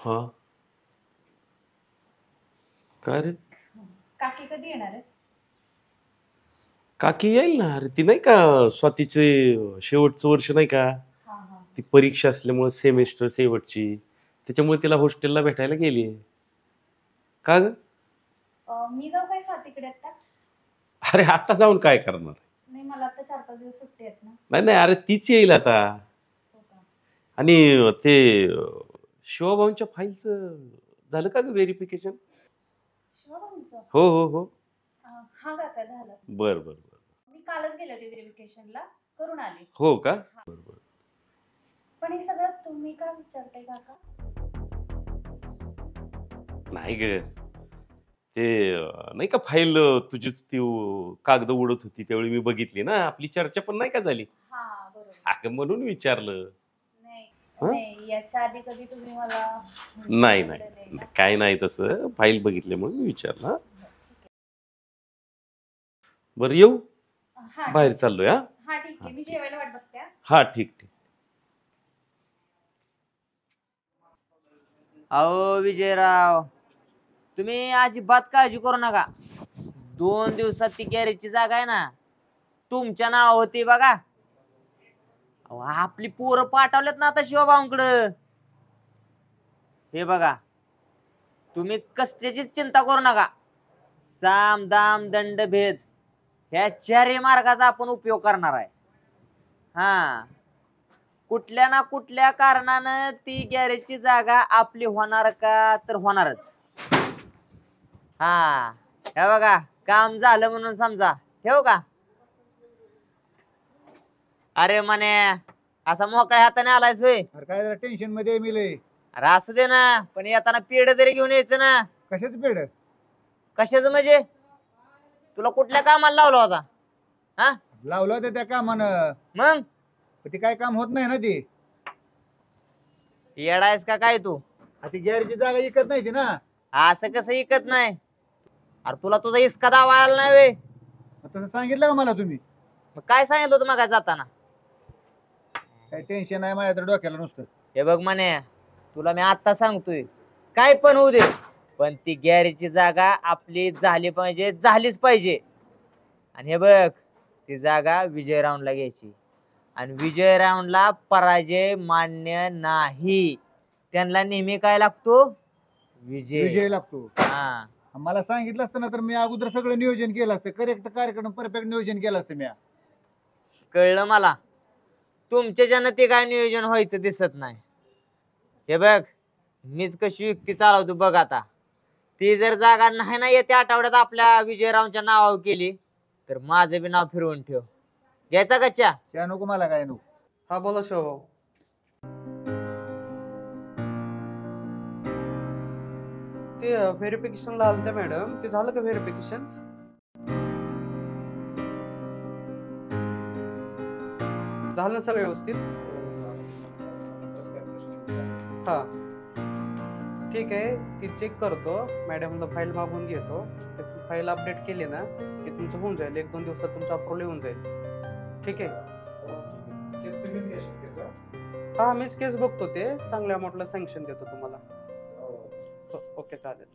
हा काय रे? काकी कधी येणार आहे? काकी येईल ना. अरे ती नाही का, स्वातीचे शेवटचं वर्ष नाही का, हा हा. ती परीक्षा असल्यामुळे सेमेस्टर शेवटची, त्याच्यामुळे तिला हॉस्टेलला भेटायला गेली. का ग? मी जाऊ काय स्वातीकडे आता? अरे आता जाऊन काय करणार? नाही, मला आता 4-5 दिवस सुट्टी आहेत ना. नाही नाही, अरे तीच येईल आता. हो का? आणि ते शिवभाऊंच्या फाईलचं झालं का ग व्हेरिफिकेशन? शिवभाऊंचं? हो हो हो. हा काका, झालं. बर बर बर. मी कालच गेले होते व्हेरिफिकेशनला, करून आले. हो का? हा. बर बर. पण हे सगळं तुम्ही का विचारताय काका? नाही ग, ते नाही का फाईल तुझीच ती कागद उडत होती त्यावेळी मी बघितली ना, आपली चर्चा पण नाही का झाली. हा बरोबर. अगं म्हणून विचारलं. नाही हं? नाही, याच्या आधी कधी तुम्ही मला नाही विचारलेलं नाही ना. काय नाही, तसं फाईल बघितली म्हणून मी विचारलं. हा? ठीक बरं येऊ, आहे. हा बाहेर ठीक चाललोय. हा आहे. हा ठीक आहे, मी जेवायला वाट बघते हा. हा ठीक ठीक. अहो विजयराव, तुम्ही अजिबात काळजी करू नका. 2 दिवसात ती गॅरेजची जागा आहे ना, तुमच्या नाव होती बघा. अहो, आपली पोरं पाठवलेत ना आता शिवभाऊंकडं. हे बघा, तुम्ही कसल्याचीच चिंता करू नका. साम दाम दंड भेद ह्या 4 मार्गाचा आपण उपयोग करणार आहे. हा, कुठल्या ना कुठल्या कारणानं ती गॅरेजची जागा आपली होणार का, तर होणारच. हा, हे बघा, काम झालं म्हणून समजा. ठेवू का? अरे मने, असा मोकळ्या हाताने आलायस होय? अरे काय जरा टेन्शन मध्ये मिले. अरे असू दे ना, पण येताना पेढ तरी घेऊन यायचं ना. कशाच पेड? कशाचं म्हणजे? तुला कुठल्या कामाला लावला होता? हा, लावलं होतं त्या कामानं, मग पण ते काय काम होत नाही ना. ती येडायस का काय तू? ती गॅरेजची जागा विकत नाही ती ना. असं कसं ऐकत नाही? अरे तुला तुझा इसका दावा आला नाही वे? तसं सांगितलं का मला तुम्ही? मग काय सांगितलं होतं मग जाताना? काय टेन्शन आहे माझ्या तर डोक्याला नुसतं. हे बघ म्हणे, तुला मी आता सांगतोय, काय पण होऊ दे, पण ती गॅरेजची जागा आपली झाली पाहिजे, झालीच पाहिजे. आणि हे बघ, ती जागा विजयरावला घ्यायची. आणि विजयरावला पराजय मान्य नाही. त्यांना नेहमी काय लागतो? विजय विजय. लागतो. हा, मला सांगितलं असतं ना तर मी अगोदर सगळं नियोजन केलं असतं. करेक्ट कार्यक्रम परफेक्ट नियोजन केलं असतं मी. कळलं मला. तुमच्या ज्यानं ते काय नियोजन व्हायचं दिसत नाही. हे बघ, मीच कशी युक्ती चालवतो बघ आता. ती जर जागा नाही ना येत्या आठवड्यात आपल्या विजयरावच्या नावावर केली, तर माझं बी नाव फिरवून ठेव. घ्यायचा का चहा? त्या नको मला काय नको. हा बोला शिवभाऊ. ते व्हेरिफिकेशनला आलं मॅडम, ते झालं का व्हेरिफिकेशन? झालं ना सगळं व्यवस्थित? हा ठीक आहे, ती चेक करतो, मॅडमला फाईल मागून घेतो. ते फाईल अपडेट केली ना की तुमचं होऊन जाईल. 1-2 दिवसात तुमचं अप्रूव्हल येऊन जाईल. ठीक आहे. हा, मीच केस बघतो. ते चांगल्या अमाऊंटला सँक्शन देतो तुम्हाला. ओके चालेल.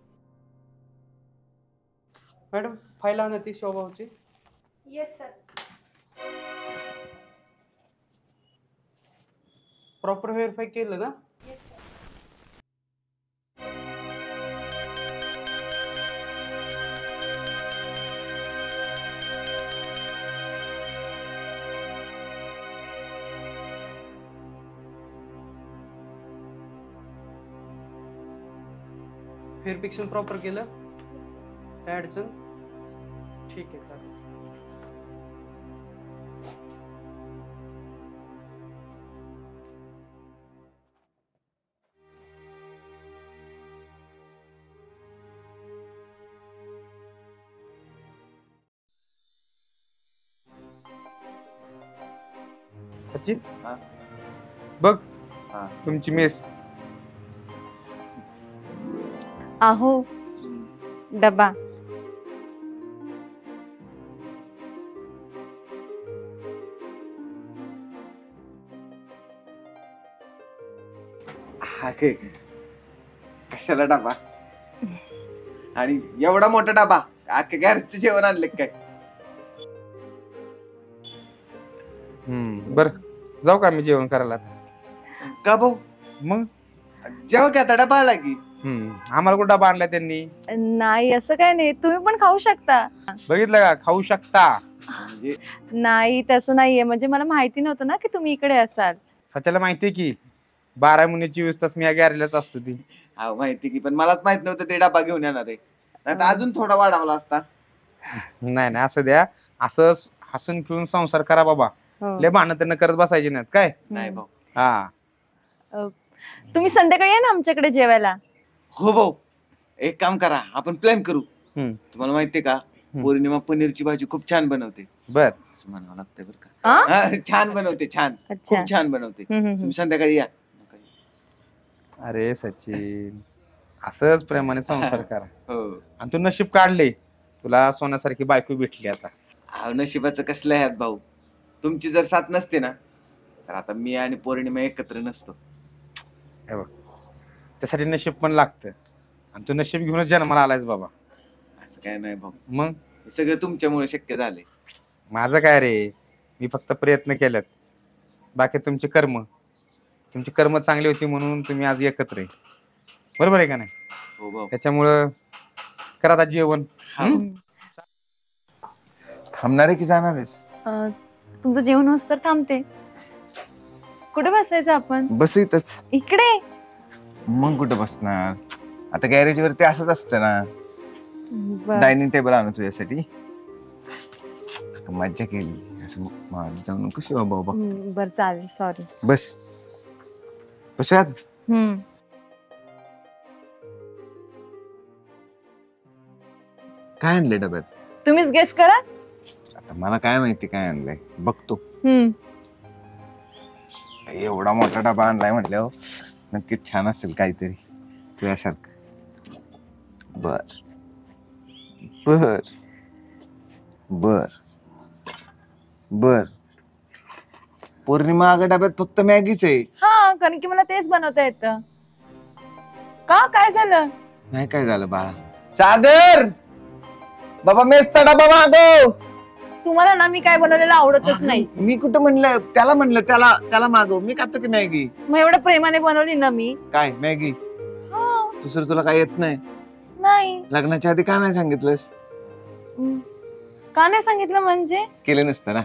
मॅडम फाईल आणा ती शिवभाऊची. Yes sir. प्रॉपर व्हेरीफाय केलं ना? Yes sir. व्हेरिफिकेशन प्रॉपर केलं? काय अडचण? ठीक आहे चालेल. सचिन बघ तुमची मेस. अहो डबा. हा कशाला डबा? आणि एवढा मोठा डबा अख्ख्या गॅरेजचं जेवण आणलं काय? बर, जाऊ का मी जेवण करायला आता? का भाऊ? मग जेव्हा की आता डबा आला की. आम्हाला कुठं डबा आणलाय त्यांनी? नाही असं काय नाही, तुम्ही पण खाऊ शकता. बघितलं का, खाऊ शकता. म्हणजे नाही तसं नाहीये, म्हणजे मला माहिती नव्हतं ना की तुम्ही इकडे असाल. सच्याला माहितीये की 12 महिने 24 तास मी या गॅरेजलाच असतो ती. हा माहिती की, पण मलाच माहित नव्हतं ते डबा घेऊन येणार आहे. नाहीतर अजून थोडा वाढवला असता. नाही नाही, असं द्या. असं हसून खेळून संसार करा बाबा. हो. लय भांडण करत बसायचे नाहीत काय. नाही भाऊ. हा, तुम्ही संध्याकाळी या ना आमच्याकडे जेवायला. हो भाऊ, एक काम करा, आपण प्लॅन करू. तुम्हाला माहितीये का, पौर्णिमा पनीरची भाजी खूप छान बनवते. बर, असं म्हणावं लागतंय बरं का. हा, छान बनवते, छान, अच्छा. खूप छान बनवते. हम्म. तुम्ही संध्याकाळी या. अरे सचिन, असंच प्रेमाने संसार करा. हो. आणि तू नशीब काढले, तुला सोन्यासारखी बायको भेटली आता. अहो, नशिबाचं कसलं आहे भाऊ. तुमची जर साथ नसते ना, तर आता मी आणि पौर्णिमा एकत्र नसतो. हे बघ, त्यासाठी नशीब पण लागतं. आणि तू नशीब घेऊनच जन्माला आलायस बाबा. असं काय नाही भाऊ, मग हे सगळं तुमच्यामुळे शक्य झाले. माझं काय रे, मी फक्त प्रयत्न केलेत. बाकी तुमचे कर्म, तुमची कर्म चांगली होती म्हणून तुम्ही आज एकत्र आहे. बरोबर आहे का नाही? हो भाऊ. त्याच्यामुळं करा आता जेवण. थांबणार आहे की जाणार आहेस? तुमचं जेवण होस तर थांबते. कुठे बसायचं आपण? बस इथंच. इकडे. मग कुठं बसणार? आता गॅरेज वरती असंच असतं ना. बर. डायनिंग टेबल आणू तुझ्यासाठी. मज्जा केली असं जाऊन कशी बाबा. बर चालेल, सॉरी. बस बसात. काय आणलंय डब्यात? तुम्हीच गेस करा. आता मला काय माहिती काय आणलंय, बघतो. एवढा मोठा डबा आणलाय म्हटल्यावर नक्कीच छान असेल काहीतरी तुझ्यासारखं. बर बर बर बर. पौर्णिमा, अगं डब्यात फक्त मॅगीच आहे. हा, कारण की मला तेच बनवता येतं. का, काय झालं? नाही काय झालं बाळा. सागर, बाबा मेसचा डबा मागव. तुम्हाला ना मी काय बनवलेलं आवडतच नाही. मी कुठं म्हणलं, त्याला म्हणलं त्याला मागव. मी खातो की मॅगी. मग एवढ्या प्रेमाने बनवली ना मी. काय मॅगी? हा. दुसरं तुला काय येत नाही? नाही. लग्नाच्या आधी का नाही सांगितलंस? का नाही सांगितलं म्हणजे? केलं नसतं ना.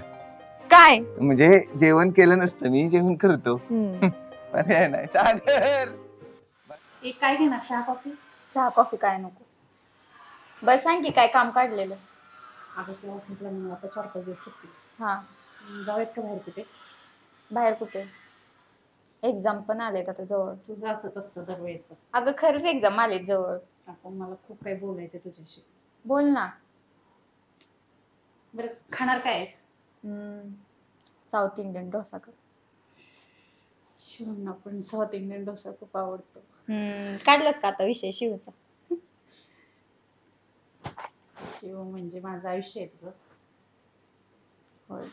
काय म्हणजे जेवण केलं नसतं, मी जेवण करतो. पर्याय नाही. सागर, एक काय घेणार, चहा कॉफी? चहा कॉफी काय नको. बस सांग की काय काम काढलेलं. अगं त्या ऑफिसला म्हणून आता 4-5 दिवस सुट्टी. हा, जाऊयात का बाहेर कुठे? बाहेर कुठे? एक्झाम पण आलेत आता जवळ. तुझं असंच असतं दरवेळेचं. अगं खरंच एक्झाम आलेत जवळ. आपण मला खूप काही बोलायचं तुझ्याशी. बोल ना. बरं, खाणार काय आहेस? साऊथ इंडियन डोसा कर. शिवना पण साऊथ इंडियन डोसा खूप आवडतो. काढलात का आता विषय शिवचा? शिव म्हणजे माझं आयुष्य आहे तुझं. होय.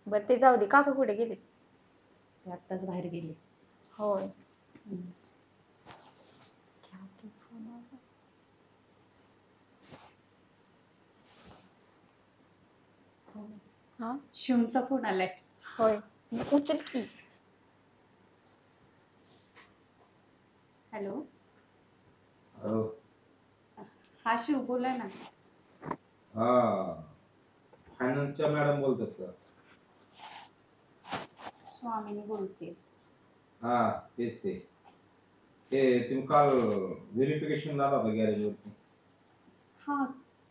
बर ते जाऊ दे. काका कुठे गेले? ते आत्ताच बाहेर गेले. होय. हा, शिवचा फोन आलाय. होय. उचल की. हॅलो. हा शिव, बोला ना. फायनान्सच्या मॅडम बोलतात का? स्वामीनी बोलते. हा तेच ते तुम्ही काल व्हेरिफिकेशन झाला होता गॅरेजवरती. हा,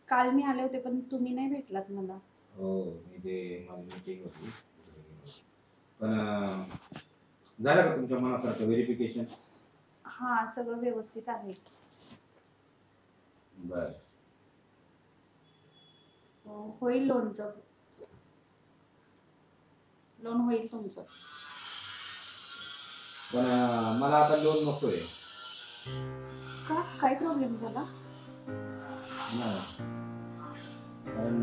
काल मी आले होते पण तुम्ही नाही भेटलात मला. हो, मी ते माझी मीटिंग होती. पण झालं का तुमच्या मनासारखं व्हेरिफिकेशन? हा, सगळं व्यवस्थित आहे. बर. होईल लोनचं. लोन होईल तुमचं. पण मला आता लोन नकोय. का, काय प्रॉब्लेम झाला? कारण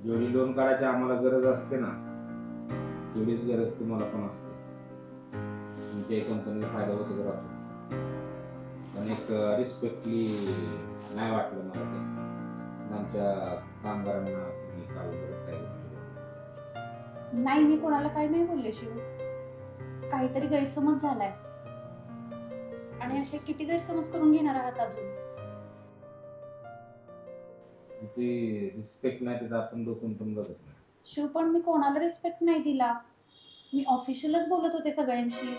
जेवढी लोन काढायची आम्हाला गरज असते ना, तेवढीच गरज तुम्हाला पण असते. तुमच्या कंपनीला फायदा होतो जर वाटतो, पण एक रिस्पेक्टली नाही वाटलं मला ते. आमच्या कामगारांना तुम्ही काल बरंच काही गोष्टी बोलला. नाही, मी कोणाला काही नाही बोलले शिव. काहीतरी गैरसमज झालाय आणि असे किती गैरसमज करून घेणार आहात अजून. ते रिस्पेक्ट नाही त्याचा आपण डोकून पण बघत नाही. शिव, पण मी कोणाला रिस्पेक्ट नाही दिला. मी ऑफिशियलच बोलत होते सगळ्यांशी.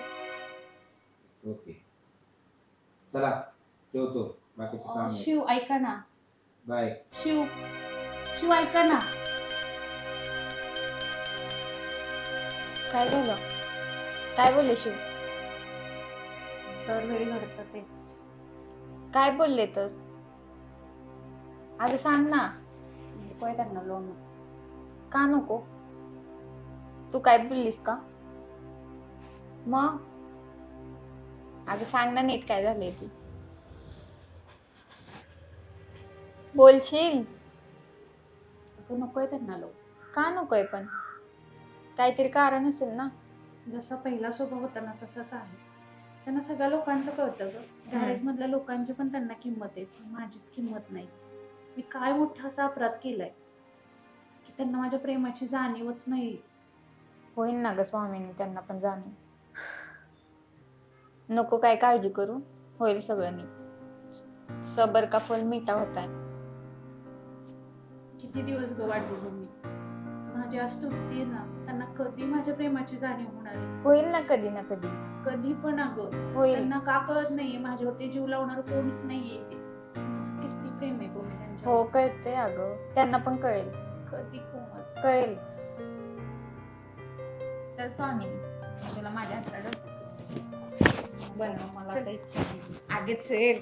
ओके, चला ठेवतो, बाकीचं काम आहे. शिव ऐका ना. बाय. शिव शिव ऐका ना. काय झालं? काय बोलले शिव? दरवेळी घडतं तेच. काय बोलले तर? अगं सांग ना. नकोय त्यांना लोन. का नको? तू काय बोललीस का? मग अगं सांग ना नीट काय झालंय ती. बोलशील? नकोय त्यांना लोन. का नकोय पण? काहीतरी कारण असेल ना. जसा पहिला स्वभाव होता ना तसाच आहे. त्यांना सगळ्या लोकांचं कळतं ग. गॅरेज मधल्या लोकांची पण त्यांना किंमत आहे, माझीच किंमत नाही. मी काय मोठा असा अपराध केलाय की त्यांना माझ्या प्रेमाची जाणीवच नाही. होईल ना ग स्वामीने त्यांना पण जाणीव. नको काय काळजी करू, होईल सगळं नीट. सबर का फल मिठा होताय. किती दिवस ग वाट बघू मी. माझी आज तुटतीये ना, त्यांना कधी माझ्या प्रेमाची जाणीव होणार आहे? होईल ना कधी ना कधी. कधी पण अगं. होईल. त्यांना का कळत नाहीये माझ्यावरती जीव लावणार कोणीच नाहीये ते. माझं किती प्रेम आहे कोणी त्यांच्या. हो कळते अगं, त्यांना पण कळेल. कधी कोमल. कळेल. चल स्वामी, तुला माझ्या हाताला बनव. मला आता इच्छा नाही. आगे चल.